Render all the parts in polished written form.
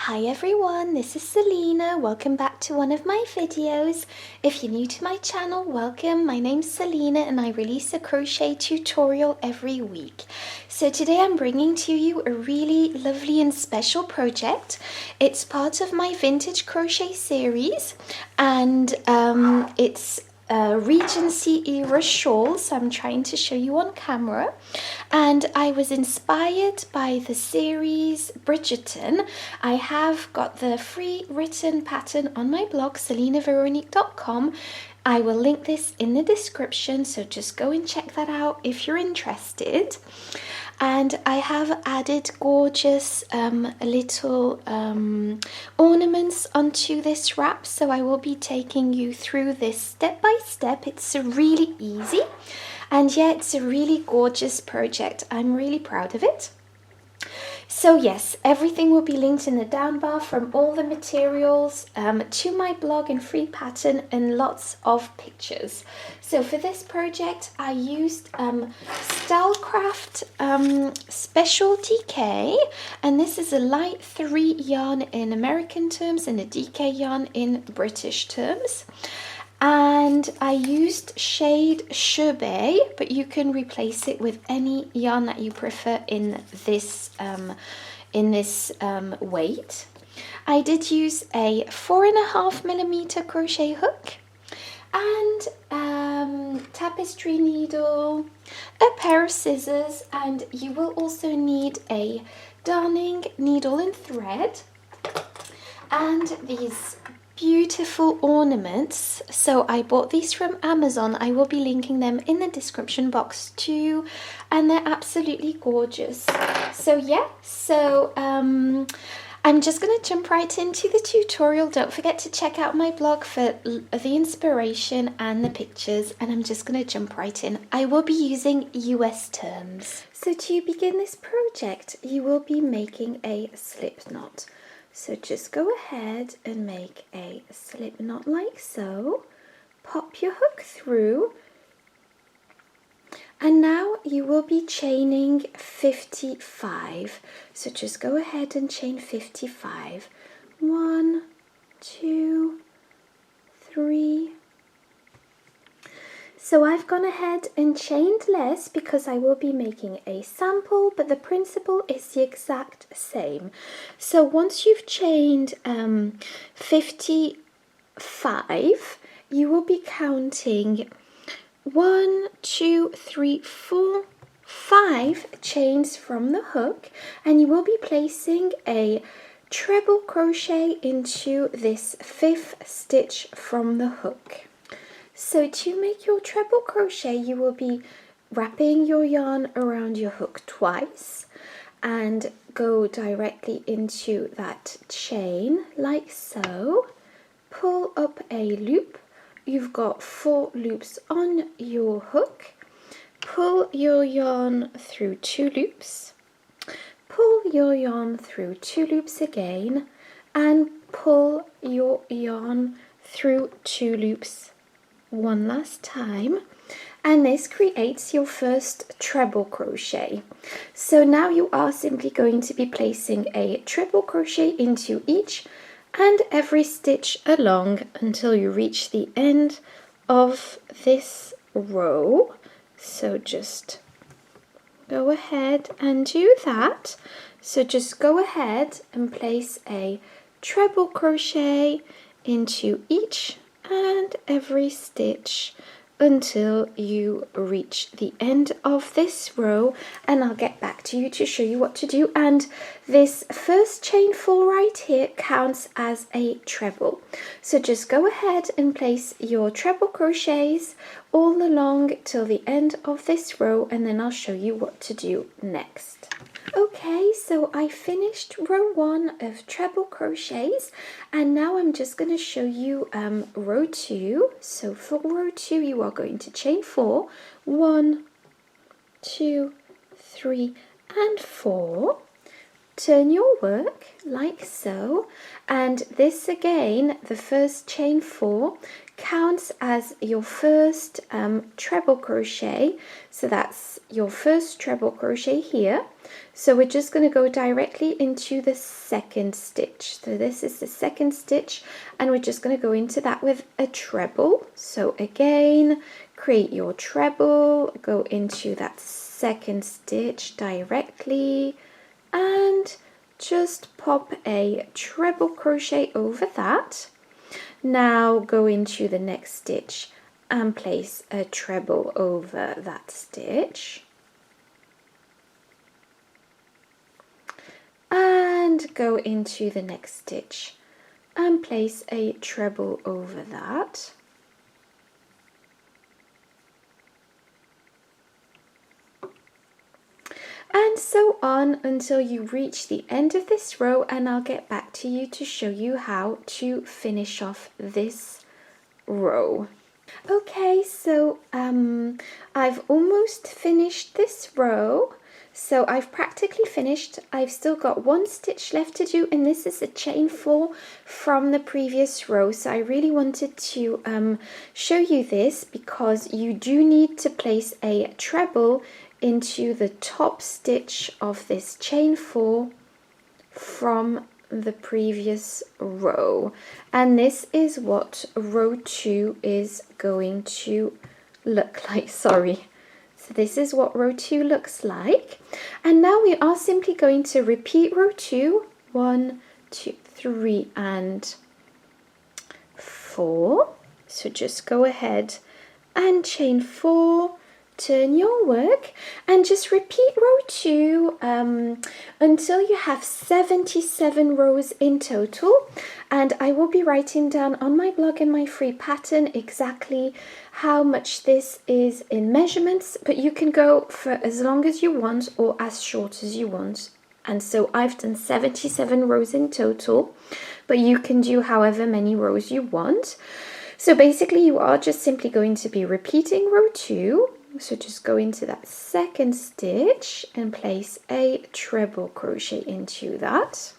Hi everyone, this is Selina. Welcome back to one of my videos. If you're new to my channel, welcome. My name's Selina and I release a crochet tutorial every week. So today I'm bringing to you a really lovely and special project. It's part of my vintage crochet series and it's Regency era shawl, so I'm trying to show you on camera, and I was inspired by the series Bridgerton. I have got the free written pattern on my blog selinaveronique.com. I will link this in the description, so just go and check that out if you're interested. And I have added gorgeous little ornaments onto this wrap, so I will be taking you through this step by step. It's really easy, and yeah, it's a really gorgeous project. I'm really proud of it. So yes, everything will be linked in the down bar, from all the materials to my blog and free pattern and lots of pictures. So for this project I used Stylecraft Special DK, and this is a light 3 yarn in American terms and a DK yarn in British terms. And I used shade Sherbet, but you can replace it with any yarn that you prefer in this weight. I did use a 4.5mm crochet hook and tapestry needle, a pair of scissors, and you will also need a darning needle and thread and these beautiful ornaments. So I bought these from Amazon. I will be linking them in the description box too, and they're absolutely gorgeous. So yeah, I'm just going to jump right into the tutorial. Don't forget to check out my blog for the inspiration and the pictures, and I'm just going to jump right in. I will be using US terms. So to begin this project, you will be making a slip knot. So just go ahead and make a slip knot like so, pop your hook through, and now you will be chaining 55. So just go ahead and chain 55. 1, 2, 3. So I've gone ahead and chained less because I will be making a sample, but the principle is the exact same. So once you've chained 55, you will be counting 1, 2, 3, 4, 5 chains from the hook, and you will be placing a treble crochet into this 5th stitch from the hook. So to make your treble crochet, you will be wrapping your yarn around your hook twice and go directly into that chain like so. Pull up a loop. You've got 4 loops on your hook. Pull your yarn through 2 loops. Pull your yarn through 2 loops again, and pull your yarn through 2 loops one last time, and this creates your first treble crochet. So now you are simply going to be placing a treble crochet into each and every stitch along until you reach the end of this row. So just go ahead and do that. So just go ahead and place a treble crochet into each and every stitch until you reach the end of this row, and I'll get back to you to show you what to do. And this first chain 4 right here counts as a treble. So just go ahead and place your treble crochets all along till the end of this row, and then I'll show you what to do next. Okay, so I finished row 1 of treble crochets, and now I'm just going to show you row 2. So for row 2 you are going to chain 4, 1, 2, 3 and 4, turn your work like so, and this again, the first chain 4 counts as your first treble crochet, so that's your first treble crochet here. So we're just going to go directly into the second stitch. So this is the second stitch, and we're just going to go into that with a treble. So again, create your treble, go into that second stitch directly, and just pop a treble crochet over that. Now go into the next stitch and place a treble over that stitch. And go into the next stitch and place a treble over that. And so on until you reach the end of this row, and I'll get back to you to show you how to finish off this row. Okay, so I've almost finished this row. So I've practically finished. I've still got one stitch left to do, and this is a chain 4 from the previous row. So I really wanted to show you this because you do need to place a treble into the top stitch of this chain 4 from the previous row, and this is what row 2 is going to look like. Sorry. So this is what row 2 looks like, and now we are simply going to repeat row 2, 1, 2, 3 and 4. So just go ahead and chain 4, turn your work, and just repeat row 2 until you have 77 rows in total. And I will be writing down on my blog in my free pattern exactly how much this is in measurements, but you can go for as long as you want or as short as you want. And so I've done 77 rows in total, but you can do however many rows you want. So basically you are just simply going to be repeating row 2. So just go into that second stitch and place a treble crochet into that,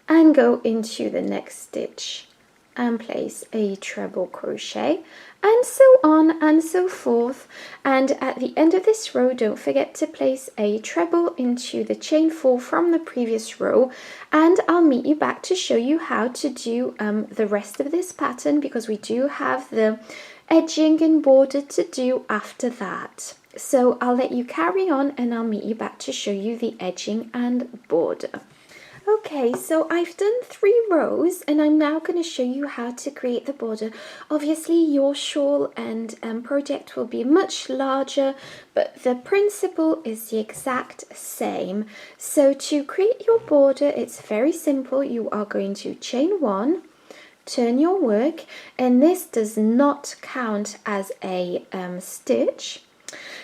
and go into the next stitch and place a treble crochet, and so on and so forth. And at the end of this row, don't forget to place a treble into the chain 4 from the previous row, and I'll meet you back to show you how to do the rest of this pattern, because we do have the edging and border to do after that. So I'll let you carry on and I'll meet you back to show you the edging and border. Okay, so I've done 3 rows and I'm now going to show you how to create the border. Obviously your shawl and project will be much larger, but the principle is the exact same. So to create your border, it's very simple. You are going to chain 1, turn your work, and this does not count as a stitch.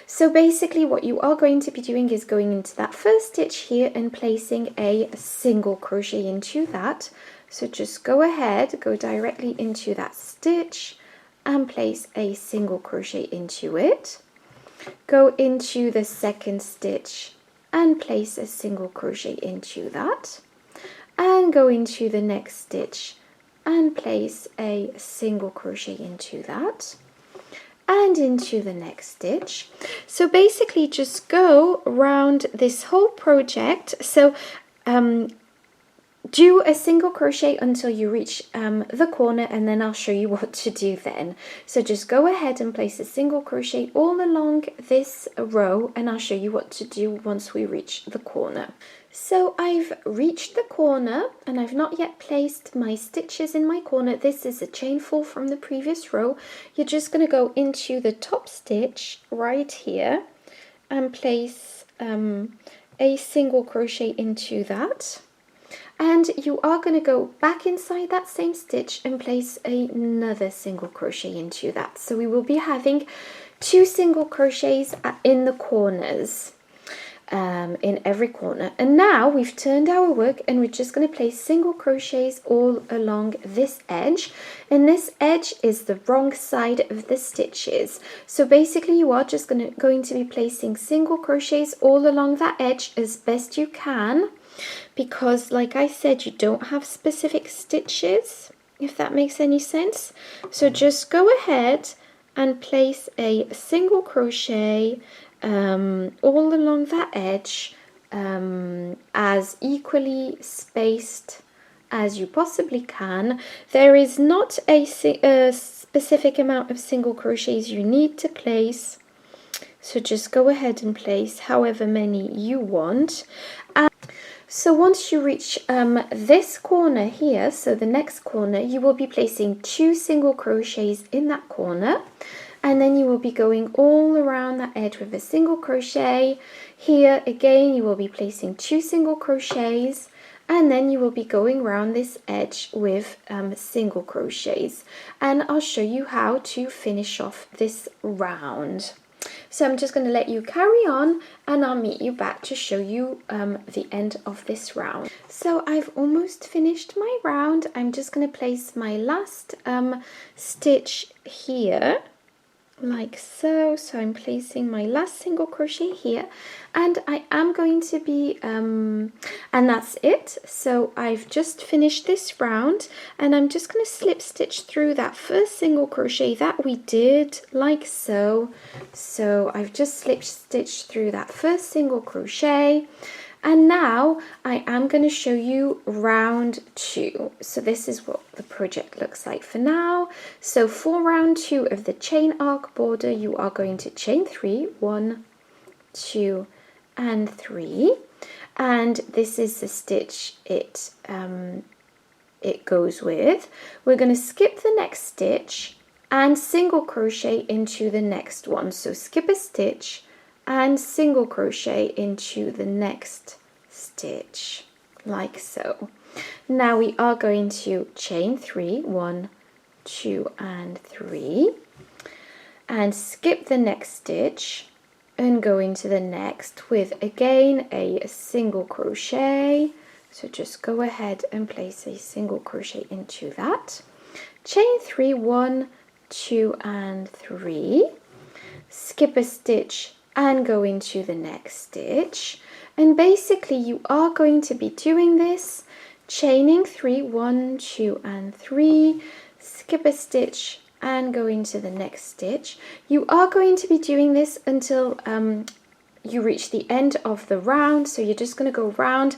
So basically what you are going to be doing is going into that first stitch here and placing a single crochet into that. So just go ahead, go directly into that stitch and place a single crochet into it. Go into the second stitch and place a single crochet into that, and go into the next stitch and place a single crochet into that, and into the next stitch. So basically just go around this whole project. So do a single crochet until you reach the corner, and then I'll show you what to do then. So just go ahead and place a single crochet all along this row, and I'll show you what to do once we reach the corner. So I've reached the corner and I've not yet placed my stitches in my corner. This is a chain 4 from the previous row. You're just going to go into the top stitch right here and place a single crochet into that. And you are going to go back inside that same stitch and place another single crochet into that. So we will be having 2 single crochets in the corners. in every corner. And now we've turned our work and we're just going to place single crochets all along this edge, and this edge is the wrong side of the stitches. So basically you are just going to be placing single crochets all along that edge as best you can, because like I said, you don't have specific stitches, if that makes any sense. So just go ahead and place a single crochet all along that edge, as equally spaced as you possibly can. There is not a specific amount of single crochets you need to place, so just go ahead and place however many you want. So once you reach this corner here, so the next corner, you will be placing 2 single crochets in that corner, and then you will be going all around that edge with a single crochet. Here again you will be placing 2 single crochets, and then you will be going around this edge with single crochets, and I'll show you how to finish off this round. So I'm just going to let you carry on and I'll meet you back to show you the end of this round. So I've almost finished my round. I'm just going to place my last stitch here, like so. So I'm placing my last single crochet here, and I am going to be and that's it. So I've just finished this round, and I'm just going to slip stitch through that first single crochet that we did, like so. So I've just slip stitched through that first single crochet, and now I am going to show you round 2. So this is what the project looks like for now. So for round 2 of the chain arc border, you are going to chain 3, 1, 2, and 3, and this is the stitch it goes with. We're going to skip the next stitch and single crochet into the next one. So skip a stitch and single crochet into the next stitch, like so. Now we are going to chain 3, 1, 2, and 3, and skip the next stitch and go into the next with again a single crochet. So just go ahead and place a single crochet into that. Chain 3, 1, 2, and 3, skip a stitch and go into the next stitch. And basically you are going to be doing this, chaining 3, 1, 2, and 3, skip a stitch and go into the next stitch. You are going to be doing this until you reach the end of the round. So you're just going to go round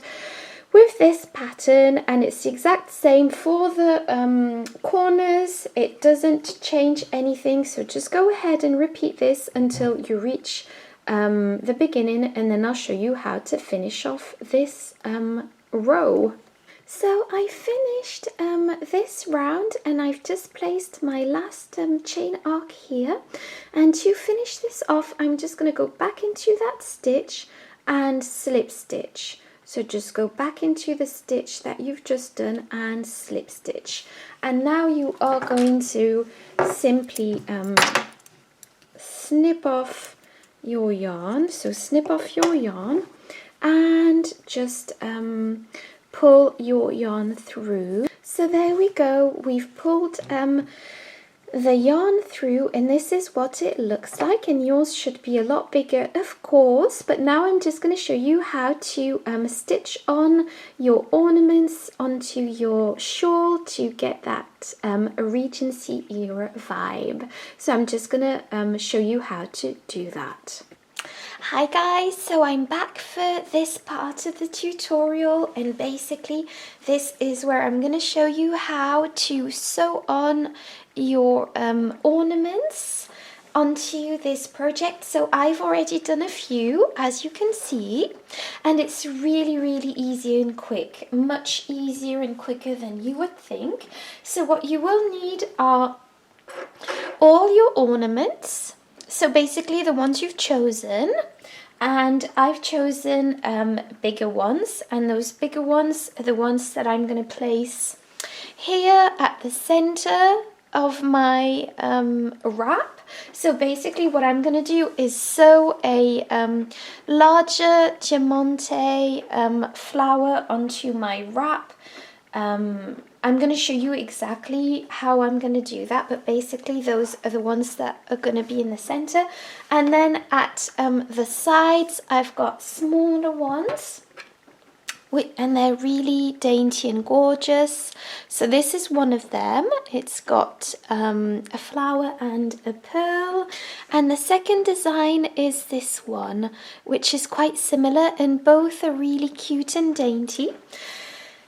with this pattern, and it's the exact same for the corners. It doesn't change anything, so just go ahead and repeat this until you reach the beginning, and then I'll show you how to finish off this row. So I finished this round, and I've just placed my last chain arc here, and to finish this off I'm just going to go back into that stitch and slip stitch. So just go back into the stitch that you've just done and slip stitch, and now you are going to simply snip off your yarn. So snip off your yarn and just pull your yarn through. So there we go, we've pulled the yarn through, and this is what it looks like, and yours should be a lot bigger of course. But now I'm just going to show you how to stitch on your ornaments onto your shawl to get that Regency era vibe. So I'm just going to show you how to do that. Hi guys, so I'm back for this part of the tutorial, and basically this is where I'm going to show you how to sew on your ornaments onto this project. So I've already done a few, as you can see, and it's really easy and quick, much easier and quicker than you would think. So what you will need are all your ornaments, so basically the ones you've chosen, and I've chosen bigger ones, and those bigger ones are the ones that I'm going to place here at the center of my wrap. So basically what I'm going to do is sew a larger diamante flower onto my wrap. I'm going to show you exactly how I'm going to do that, but basically those are the ones that are going to be in the center. And then at the sides, I've got smaller ones, and they're really dainty and gorgeous. So this is one of them. It's got a flower and a pearl. And the second design is this one, which is quite similar, and both are really cute and dainty.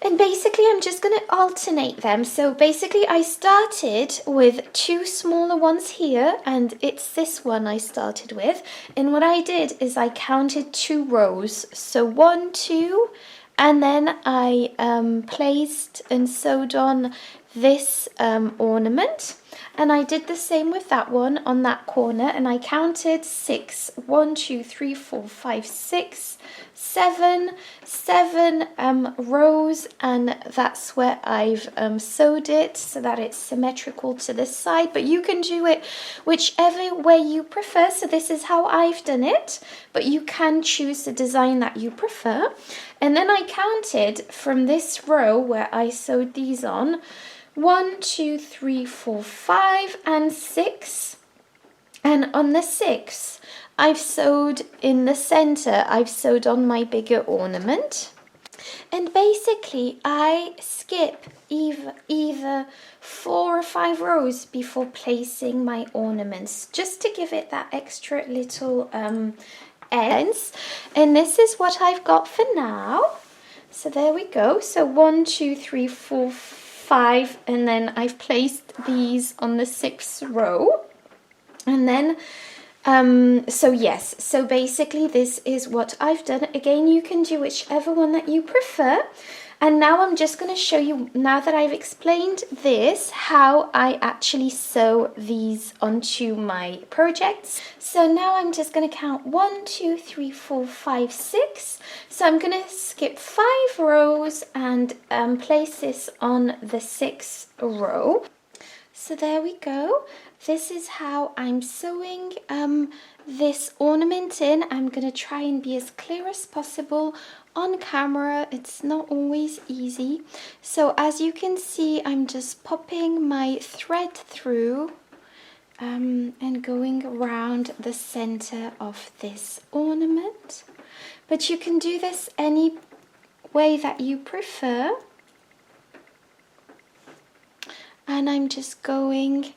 And basically I'm just going to alternate them. So basically I started with two smaller ones here, and it's this one I started with. And what I did is I counted 2 rows. So 1, 2, and then I placed and sewed on this ornament. And I did the same with that one on that corner, and I counted 6. 1, 2, 3, 4, 5, 6, 7 rows, and that's where I've sewed it so that it's symmetrical to this side. But you can do it whichever way you prefer. So this is how I've done it, but you can choose the design that you prefer. And then I counted from this row where I sewed these on 1, 2, 3, 4, 5, and 6. And on the 6th, I've sewed in the center, I've sewed on my bigger ornament. And basically, I skip either 4 or 5 rows before placing my ornaments, just to give it that extra little ends. And this is what I've got for now. So there we go. So 1, 2, 3, 4, 5, and then I've placed these on the 6th row. And then so basically this is what I've done. Again, you can do whichever one that you prefer. And now I'm just going to show you, now that I've explained this, how I actually sew these onto my projects. So now I'm just going to count 1, 2, 3, 4, 5, 6. So I'm going to skip 5 rows and place this on the 6th row. So there we go. This is how I'm sewing this ornament in. I'm going to try and be as clear as possible on camera. It's not always easy. So as you can see, I'm just popping my thread through and going around the center of this ornament. But you can do this any way that you prefer. And I'm just going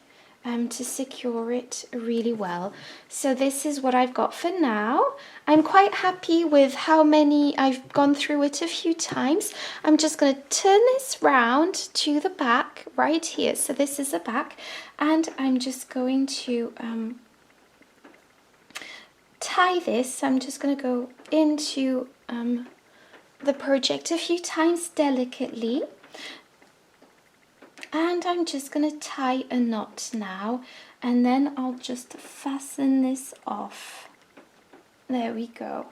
to secure it really well. So this is what I've got for now. I'm quite happy with how many I've gone through it a few times. I'm just going to turn this round to the back right here. So this is the back, and I'm just going to tie this. I'm just going to go into the project a few times delicately. And I'm just going to tie a knot now, and then I'll just fasten this off. There we go.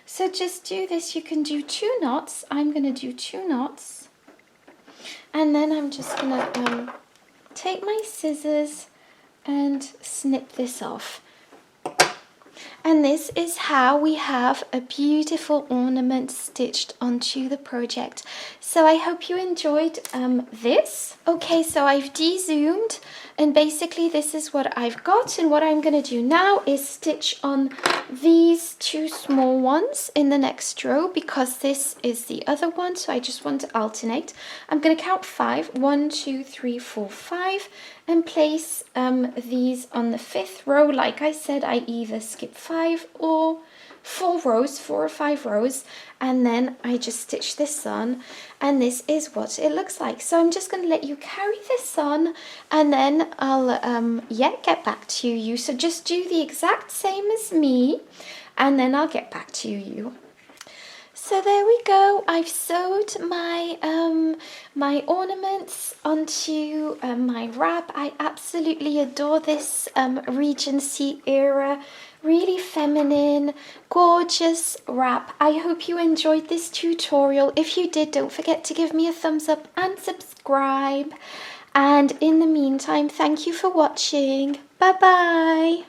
So just do this. You can do 2 knots. I'm going to do 2 knots. And then I'm just going to take my scissors and snip this off. And this is how we have a beautiful ornament stitched onto the project. So I hope you enjoyed this. Okay, so I've de-zoomed, and basically this is what I've got. And what I'm going to do now is stitch on these 2 small ones in the next row, because this is the other one. So I just want to alternate. I'm going to count 5. 1, 2, 3, 4, 5. And place these on the 5th row. Like I said, I either skip 5 or 4 rows, 4 or 5 rows, and then I just stitch this on, and this is what it looks like. So I'm just going to let you carry this on, and then I'll get back to you. So just do the exact same as me, and then I'll get back to you. So there we go. I've sewed my my ornaments onto my wrap. I absolutely adore this Regency era, really feminine, gorgeous wrap. I hope you enjoyed this tutorial. If you did, don't forget to give me a thumbs up and subscribe. And in the meantime, thank you for watching. Bye bye.